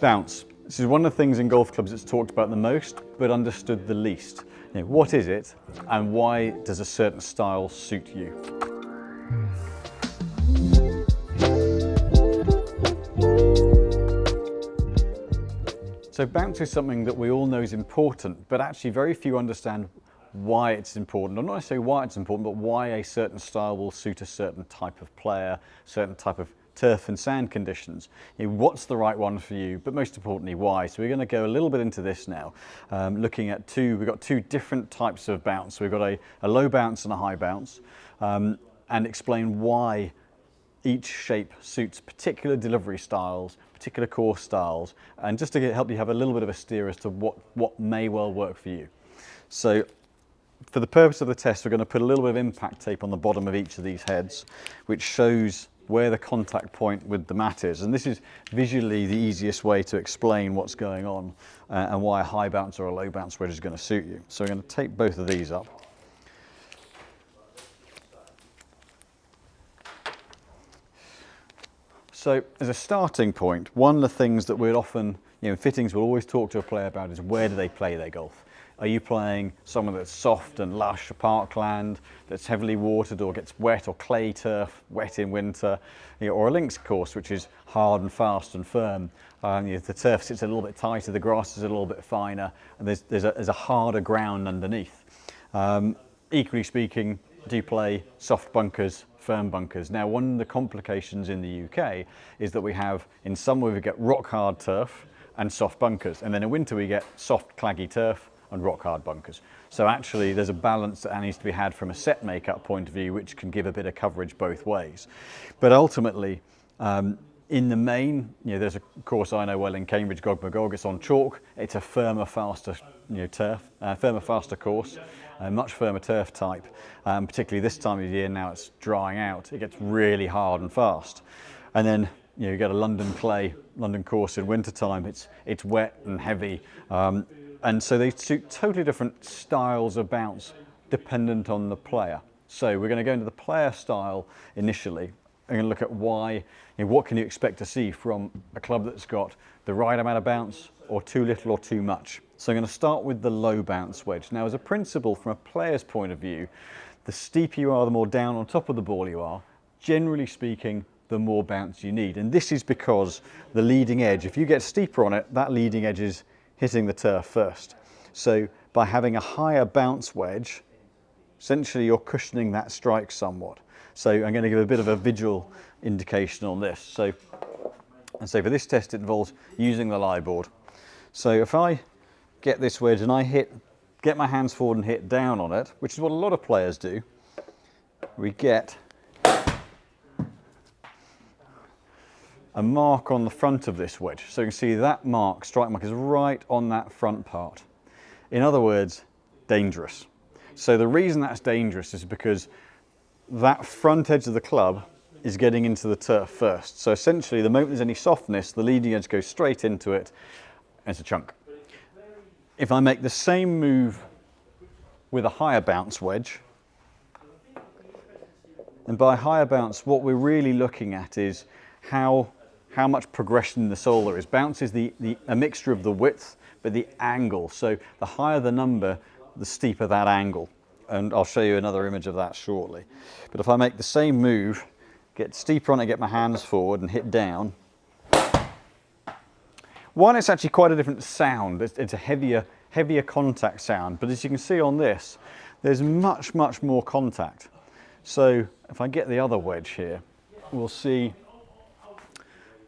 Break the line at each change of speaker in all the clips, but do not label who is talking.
Bounce. This is one of the things in golf clubs that's talked about the most, but understood the least. You know, what is it, and why does a certain style suit you? So bounce is something that we all know is important, but actually very few understand why it's important, or not necessarily why it's important, but why a certain style will suit a certain type of player, certain type of turf and sand conditions. You know, what's the right one for you, but most importantly, why? So we're going to go a little bit into this now, looking at we've got two different types of bounce. So we've got a low bounce and a high bounce, and explain why each shape suits particular delivery styles, particular course styles, and just to help you have a little bit of a steer as to what may well work for you. So for the purpose of the test, we're going to put a little bit of impact tape on the bottom of each of these heads, which shows where the contact point with the mat is. And this is visually the easiest way to explain what's going on and why a high bounce or a low bounce wedge is going to suit you. So we're going to tape both of these up. So as a starting point, one of the things that we'd often, in fittings we'll always talk to a player about is where do they play their golf? Are you playing someone that's soft and lush, a parkland that's heavily watered or gets wet, or clay turf, wet in winter, or a links course which is hard and fast and firm? The turf sits a little bit tighter, the grass is a little bit finer, and there's a harder ground underneath. Equally speaking, do you play soft bunkers, firm bunkers? Now, one of the complications in the UK is that we have, in summer we get rock hard turf and soft bunkers, and then in winter we get soft claggy turf and rock hard bunkers. So actually there's a balance that needs to be had from a set makeup point of view, which can give a bit of coverage both ways. But ultimately, in the main, there's a course I know well in Cambridge, Gog, it's on chalk. It's a firmer, faster turf, firmer, faster course, a much firmer turf type. Particularly this time of year, now it's drying out, it gets really hard and fast. And then you get a London course in winter time, it's wet and heavy. And so they suit totally different styles of bounce dependent on the player. So we're going to go into the player style initially. We're going to look at why, what can you expect to see from a club that's got the right amount of bounce, or too little or too much. So I'm going to start with the low bounce wedge. Now, as a principle, from a player's point of view, the steeper you are, the more down on top of the ball you are. Generally speaking, the more bounce you need. And this is because the leading edge, if you get steeper on it, that leading edge is hitting the turf first. So by having a higher bounce wedge, essentially you're cushioning that strike somewhat. So I'm going to give a bit of a visual indication on this. So for this test it involves using the lie board. So if I get this wedge and I get my hands forward and hit down on it, which is what a lot of players do, we get a mark on the front of this wedge. So you can see that mark, strike mark, is right on that front part. In other words, dangerous. So the reason that's dangerous is because that front edge of the club is getting into the turf first. So essentially, the moment there's any softness, the leading edge goes straight into it, and it's a chunk. If I make the same move with a higher bounce wedge, and by higher bounce, what we're really looking at is how much progression in the sole there is. Bounce is a mixture of the width, but the angle. So the higher the number, the steeper that angle. And I'll show you another image of that shortly. But if I make the same move, get steeper on it, get my hands forward and hit down, one, it's actually quite a different sound. It's a heavier contact sound. But as you can see on this, there's much, much more contact. So if I get the other wedge here, we'll see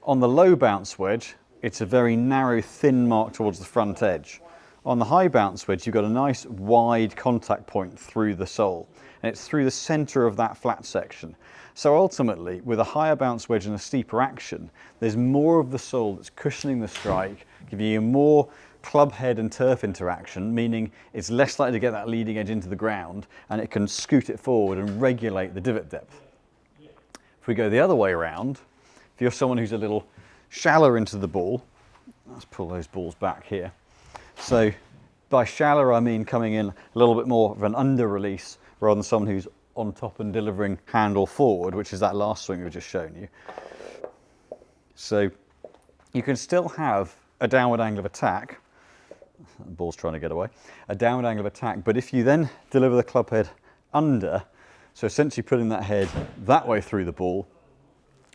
on the low bounce wedge, it's a very narrow, thin mark towards the front edge. On the high bounce wedge, you've got a nice wide contact point through the sole, and it's through the center of that flat section. So ultimately, with a higher bounce wedge and a steeper action, there's more of the sole that's cushioning the strike, giving you more club head and turf interaction, meaning it's less likely to get that leading edge into the ground, and it can scoot it forward and regulate the divot depth. If we go the other way around, if you're someone who's a little shallower into the ball, let's pull those balls back here. So by shallower, I mean coming in a little bit more of an under release rather than someone who's on top and delivering handle forward, which is that last swing we've just shown you. So you can still have a downward angle of attack, the ball's trying to get away, a downward angle of attack, but if you then deliver the club head under, so essentially putting that head that way through the ball,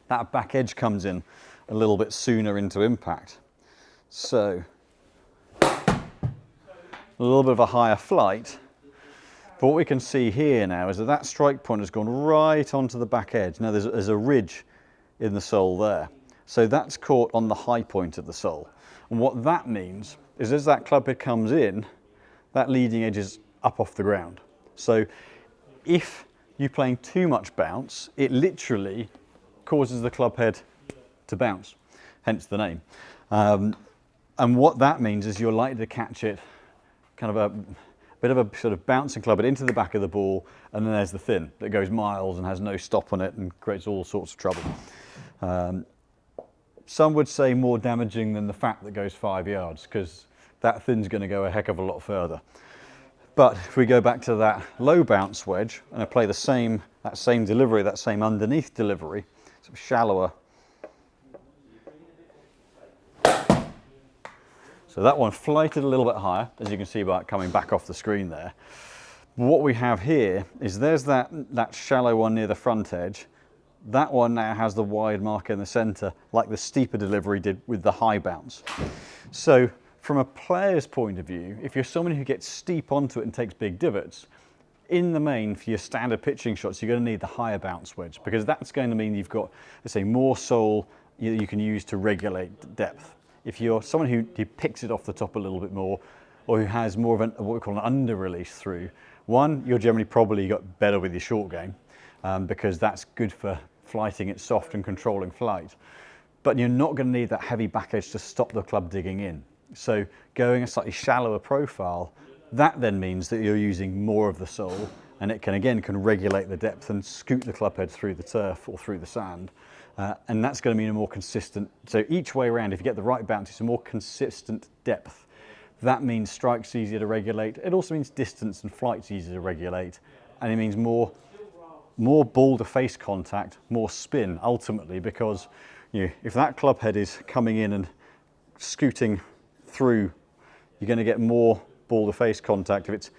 that back edge comes in a little bit sooner into impact. So a little bit of a higher flight, but what we can see here now is that that strike point has gone right onto the back edge. Now there's a ridge in the sole there, so that's caught on the high point of the sole. And what that means is as that club head comes in, that leading edge is up off the ground. So if you're playing too much bounce, it literally causes the club head to bounce, hence the name. And what that means is you're likely to catch it kind of a bit of a sort of bouncing club head into the back of the ball, and then there's the fin that goes miles and has no stop on it and creates all sorts of trouble. Some would say more damaging than the fact that goes 5 yards, because that fin's going to go a heck of a lot further. But if we go back to that low bounce wedge and I play that same delivery, that same underneath delivery, sort of shallower. So that one flighted a little bit higher, as you can see by coming back off the screen there. What we have here is there's that shallow one near the front edge. That one now has the wide mark in the centre, like the steeper delivery did with the high bounce. So from a player's point of view, if you're someone who gets steep onto it and takes big divots, in the main, for your standard pitching shots, you're going to need the higher bounce wedge, because that's going to mean you've got, let's say, more sole you can use to regulate depth. If you're someone who picks it off the top a little bit more, or who has more of what we call an under release through, one, you're generally probably got better with your short game, because that's good for flighting it soft and controlling flight. But you're not going to need that heavy back edge to stop the club digging in. So going a slightly shallower profile, that then means that you're using more of the sole, and it can regulate the depth and scoot the club head through the turf or through the sand. And that's going to mean a more consistent, so each way around, if you get the right bounce, it's a more consistent depth. That means strike's easier to regulate. It also means distance and flight's easier to regulate. And it means more ball to face contact, more spin ultimately, because if that club head is coming in and scooting through, you're going to get more ball to face contact. If it's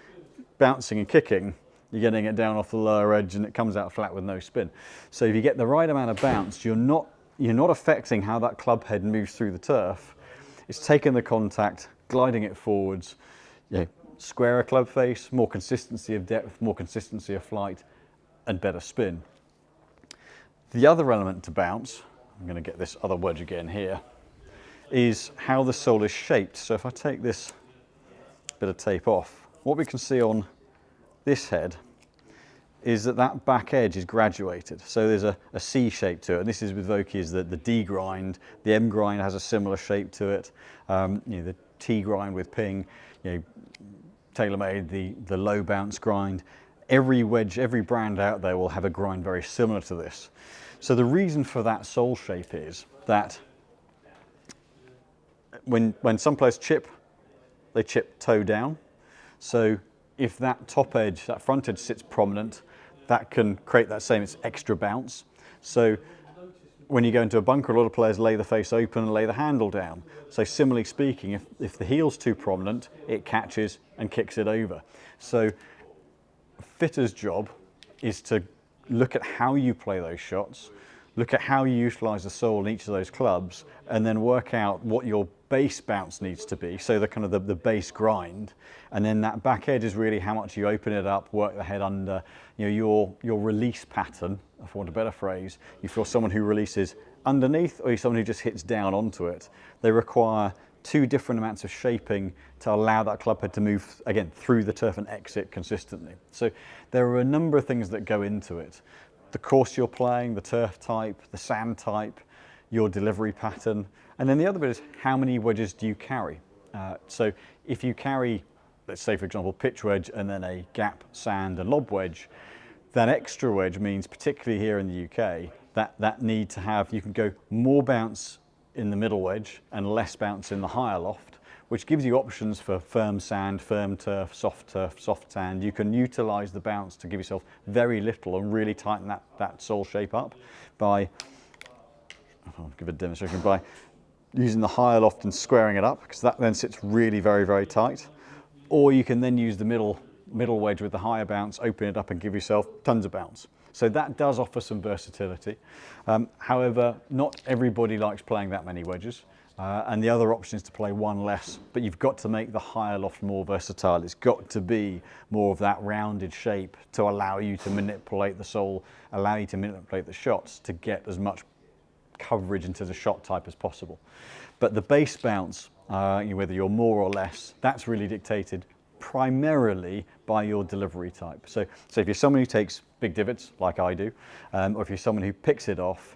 bouncing and kicking, you're getting it down off the lower edge and it comes out flat with no spin. So if you get the right amount of bounce, you're not affecting how that club head moves through the turf. It's taking the contact, gliding it forwards, squarer club face, more consistency of depth, more consistency of flight, and better spin. The other element to bounce, I'm going to get this other wedge again here, is how the sole is shaped. So if I take this bit of tape off, what we can see on this head is that back edge is graduated. So there's a C shape to it. And this is with Vokey is the D grind. The M grind has a similar shape to it. The T grind with Ping, TaylorMade, the low bounce grind. Every wedge, every brand out there will have a grind very similar to this. So the reason for that sole shape is that when some players chip, they chip toe down. So if that top edge, that front edge sits prominent, that can create that same extra bounce. So when you go into a bunker, a lot of players lay the face open and lay the handle down. So similarly speaking, if the heel's too prominent, it catches and kicks it over. So a fitter's job is to look at how you play those shots, look at how you utilize the sole in each of those clubs, and then work out what your base bounce needs to be, so the kind of the base grind, and then that back edge is really how much you open it up, work the head under. Your release pattern, if I want a better phrase, if you're someone who releases underneath or you're someone who just hits down onto it, they require two different amounts of shaping to allow that club head to move again through the turf and exit consistently. So there are a number of things that go into it. The course you're playing, the turf type, the sand type, your delivery pattern, and then the other bit is how many wedges do you carry? So if you carry, let's say for example, pitch wedge and then a gap, sand and lob wedge, that extra wedge means, particularly here in the UK, that need to have, you can go more bounce in the middle wedge and less bounce in the higher loft, which gives you options for firm sand, firm turf, soft sand. You can utilize the bounce to give yourself very little and really tighten that sole shape up by, I'll give a demonstration, by using the higher loft and squaring it up, because that then sits really very, very tight. Or you can then use the middle wedge with the higher bounce, open it up and give yourself tons of bounce. So that does offer some versatility. However, not everybody likes playing that many wedges. And the other option is to play one less, but you've got to make the higher loft more versatile. It's got to be more of that rounded shape to allow you to manipulate the sole, allow you to manipulate the shots to get as much coverage into the shot type as possible. But the base bounce, whether you're more or less, that's really dictated primarily by your delivery type. So if you're someone who takes big divots, like I do, or if you're someone who picks it off,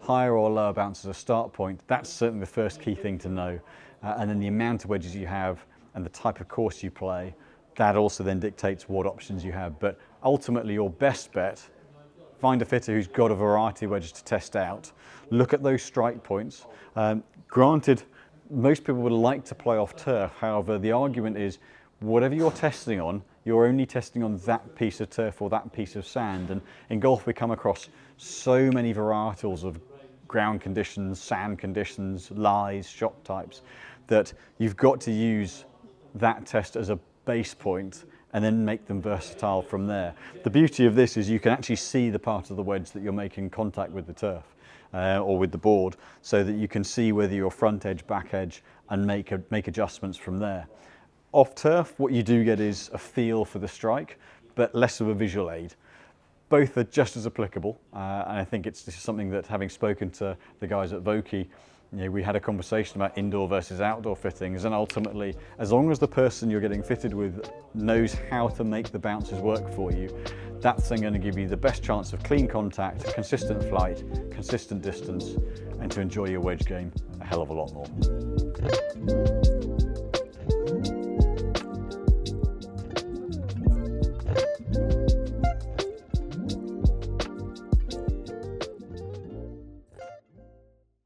higher or lower bounce as a start point, that's certainly the first key thing to know. And then the amount of wedges you have and the type of course you play, that also then dictates what options you have. But ultimately your best bet, find a fitter who's got a variety of wedges to test out, look at those strike points. Granted, most people would like to play off turf, however, the argument is whatever you're testing on, you're only testing on that piece of turf or that piece of sand. And in golf we come across so many varietals of ground conditions, sand conditions, lies, shot types, that you've got to use that test as a base point and then make them versatile from there. The beauty of this is you can actually see the part of the wedge that you're making contact with the turf or with the board, so that you can see whether you're front edge, back edge, and make adjustments from there. Off turf, what you do get is a feel for the strike, but less of a visual aid. Both are just as applicable, and I think this is something that, having spoken to the guys at Vokey, we had a conversation about indoor versus outdoor fittings, and ultimately, as long as the person you're getting fitted with knows how to make the bounces work for you, that's then going to give you the best chance of clean contact, consistent flight, consistent distance, and to enjoy your wedge game a hell of a lot more.